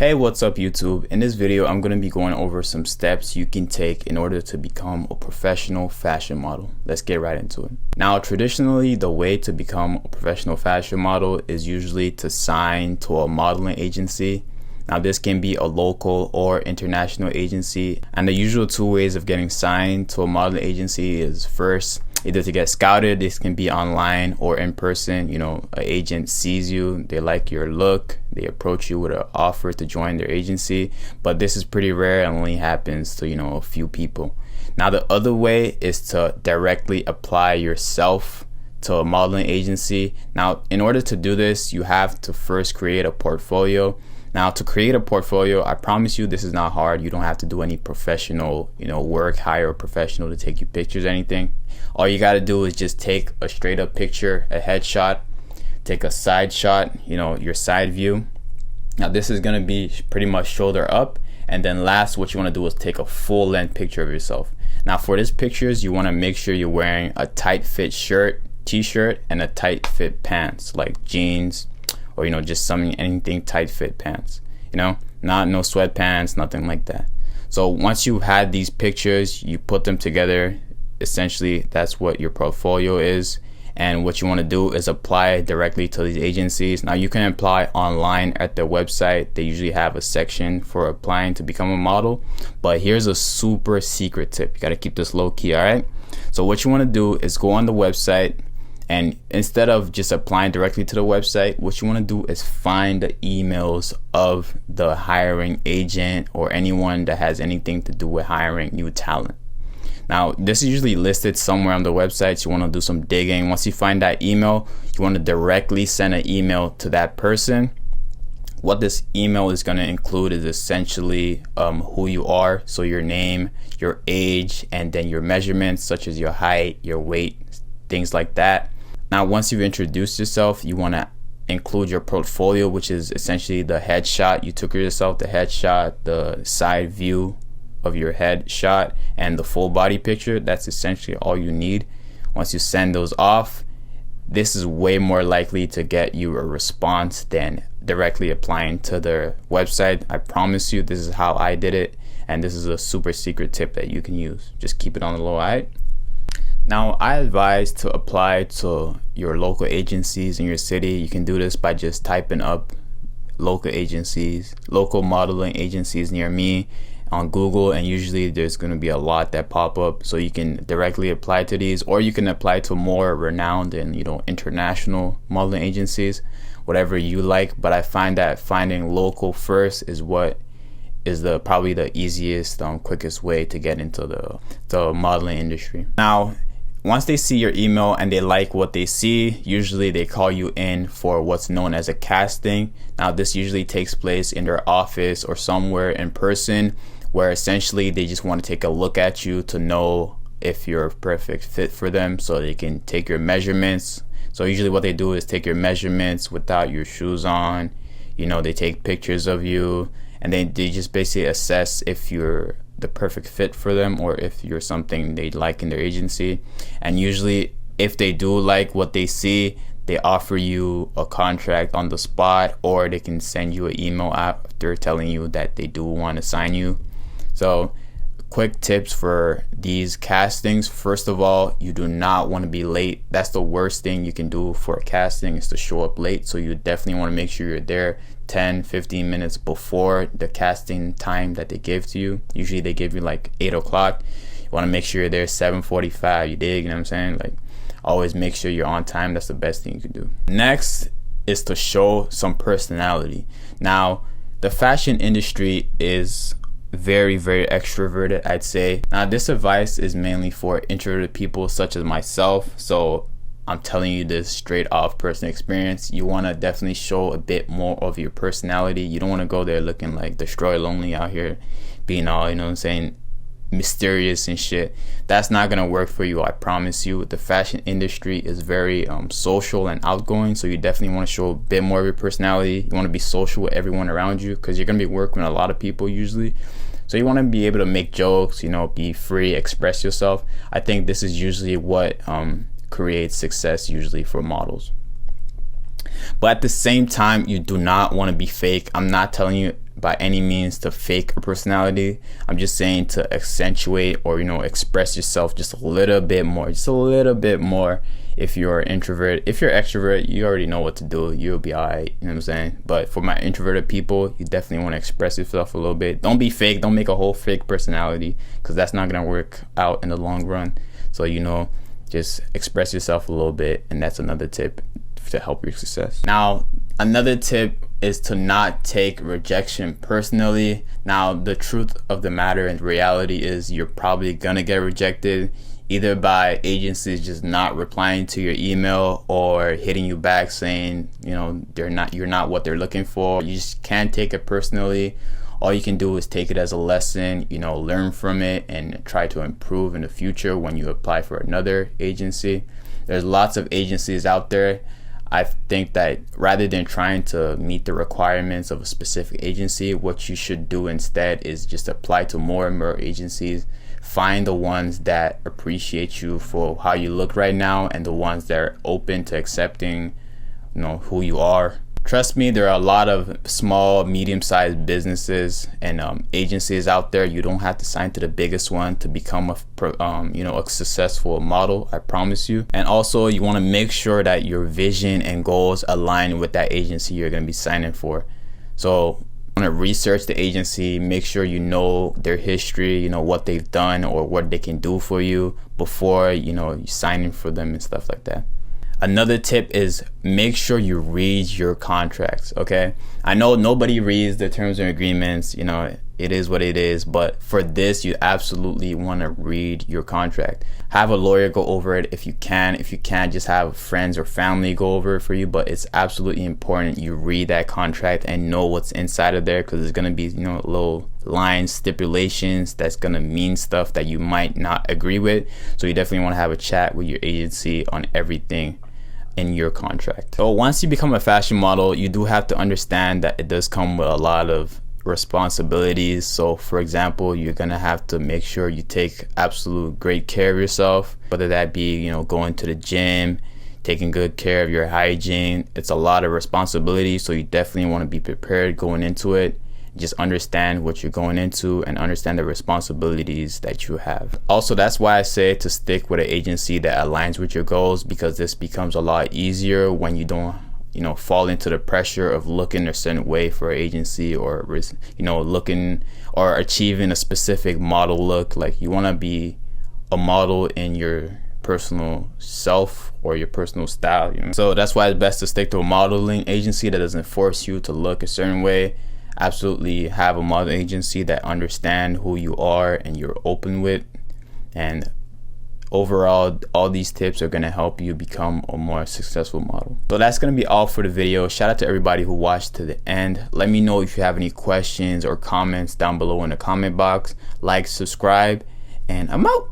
Hey, what's up YouTube? In this video, I'm going to be going over some steps you can take in order to become a professional fashion model. Let's get right into it. Now, traditionally, the way to become a professional fashion model is usually to sign to a modeling agency. Now, this can be a local or international agency. And the usual two ways of getting signed to a modeling agency is first, either to get scouted. This can be online or in person. An agent sees you, they like your look, they approach you with an offer to join their agency, but this is pretty rare and only happens to a few people. Now, the other way is to directly apply yourself to a modeling agency. Now, in order to do this, you have to first create a portfolio. Now, to create a portfolio, I promise you this is not hard. You don't have to do any professional, work, hire a professional to take you pictures or anything. All you got to do is just take a straight up picture, a headshot, take a side shot, your side view. Now, this is going to be pretty much shoulder up. And then last, what you want to do is take a full length picture of yourself. Now, for these pictures, you want to make sure you're wearing a tight fit shirt, t-shirt, and a tight fit pants like jeans, or just anything tight fit pants, no sweatpants, nothing like that. So once you had these pictures, you put them together. Essentially, that's what your portfolio is. And what you want to do is apply directly to these agencies. Now, you can apply online at their website. They usually have a section for applying to become a model. But here's a super secret tip. You got to keep this low key, all right? So what you want to do is go on the website, and instead of just applying directly to the website, what you want to do is find the emails of the hiring agent or anyone that has anything to do with hiring new talent. Now, this is usually listed somewhere on the website. So you want to do some digging. Once you find that email, you want to directly send an email to that person. What this email is going to include is essentially who you are. So your name, your age, and then your measurements, such as your height, your weight, things like that. Now, once you've introduced yourself, you want to include your portfolio, which is essentially the headshot you took of yourself, the headshot, the side view of your headshot, and the full body picture. That's essentially all you need. Once you send those off, this is way more likely to get you a response than directly applying to their website. I promise you, this is how I did it, and this is a super secret tip that you can use. Just keep it on the low, all right? Now, I advise to apply to your local agencies in your city. You can do this by just typing up local agencies, local modeling agencies near me on Google, and usually there's going to be a lot that pop up. So you can directly apply to these, or you can apply to more renowned and international modeling agencies, whatever you like. But I find that finding local first is what is probably the easiest, quickest way to get into the modeling industry. Now, once they see your email and they like what they see, usually they call you in for what's known as a casting. Now, this usually takes place in their office or somewhere in person, where essentially they just want to take a look at you to know if you're a perfect fit for them, so they can take your measurements. So usually what they do is take your measurements without your shoes on. They take pictures of you, and they just basically assess if you're the perfect fit for them or if you're something they like in their agency. And usually if they do like what they see, they offer you a contract on the spot, or they can send you an email after telling you that they do want to sign you. So quick tips for these castings. First of all, you do not want to be late. That's the worst thing you can do for a casting, is to show up late. So you definitely want to make sure you're there 10-15 minutes before the casting time that they give to you. Usually they give you like 8 o'clock. You want to make sure you're there 7:45. You dig? You know what I'm saying? Like, always make sure you're on time. That's the best thing you can do. Next is to show some personality. Now, the fashion industry is very, very extroverted, I'd say. Now, this advice is mainly for introverted people such as myself, so I'm telling you this straight off personal experience. You want to definitely show a bit more of your personality. You don't want to go there looking like Destroy Lonely out here, being all, mysterious and shit. That's not gonna work for you, I promise you. The fashion industry is very social and outgoing, so you definitely want to show a bit more of your personality. You want to be social with everyone around you, because you're gonna be working with a lot of people usually. So you want to be able to make jokes, be free, express yourself. I think this is usually what creates success usually for models. But at the same time, you do not want to be fake. I'm not telling you by any means to fake a personality. I'm just saying to accentuate or, you know, express yourself just a little bit more, if you're an introvert. If you're extrovert, you already know what to do. You'll be all right, you know what I'm saying? But for my introverted people, you definitely want to express yourself a little bit. Don't be fake. Don't make a whole fake personality, because that's not going to work out in the long run. So, you know, just express yourself a little bit, and that's another tip to help your success. Now, another tip is to not take rejection personally. Now, the truth of the matter and reality is you're probably gonna get rejected, either by agencies just not replying to your email or hitting you back saying, you know, you're not what they're looking for. You just can't take it personally. All you can do is take it as a lesson, you know, learn from it and try to improve in the future when you apply for another agency. There's lots of agencies out there. I think that rather than trying to meet the requirements of a specific agency, what you should do instead is just apply to more and more agencies. Find the ones that appreciate you for how you look right now, and the ones that are open to accepting, you know, who you are. Trust me, there are a lot of small, medium-sized businesses and agencies out there. You don't have to sign to the biggest one to become a successful model. I promise you. And also, you want to make sure that your vision and goals align with that agency you're going to be signing for. So, you want to research the agency. Make sure you know their history. You know what they've done or what they can do for you before you signing for them and stuff like that. Another tip is make sure you read your contracts, okay? I know nobody reads the terms and agreements, you know, it is what it is, but for this, you absolutely want to read your contract. Have a lawyer go over it if you can. If you can't, just have friends or family go over it for you, but it's absolutely important you read that contract and know what's inside of there, because there's going to be, you know, little lines, stipulations that's going to mean stuff that you might not agree with. So you definitely want to have a chat with your agency on everything in your contract. So once you become a fashion model, you do have to understand that it does come with a lot of responsibilities. So for example, you're gonna have to make sure you take absolute great care of yourself, whether that be, you know, going to the gym, taking good care of your hygiene. It's a lot of responsibility, so you definitely want to be prepared going into it. Just understand what you're going into and understand the responsibilities that you have. Also, that's why I say to stick with an agency that aligns with your goals, because this becomes a lot easier when you don't, you know, fall into the pressure of looking a certain way for an agency, or, you know, looking or achieving a specific model look. Like, you want to be a model in your personal self or your personal style, you know? So that's why it's best to stick to a modeling agency that doesn't force you to look a certain way. Absolutely have a model agency that understand who you are and you're open with. And overall, all these tips are going to help you become a more successful model. So that's going to be all for the video. Shout out to everybody who watched to the end. Let me know if you have any questions or comments down below in the comment box. Like, subscribe, and I'm out.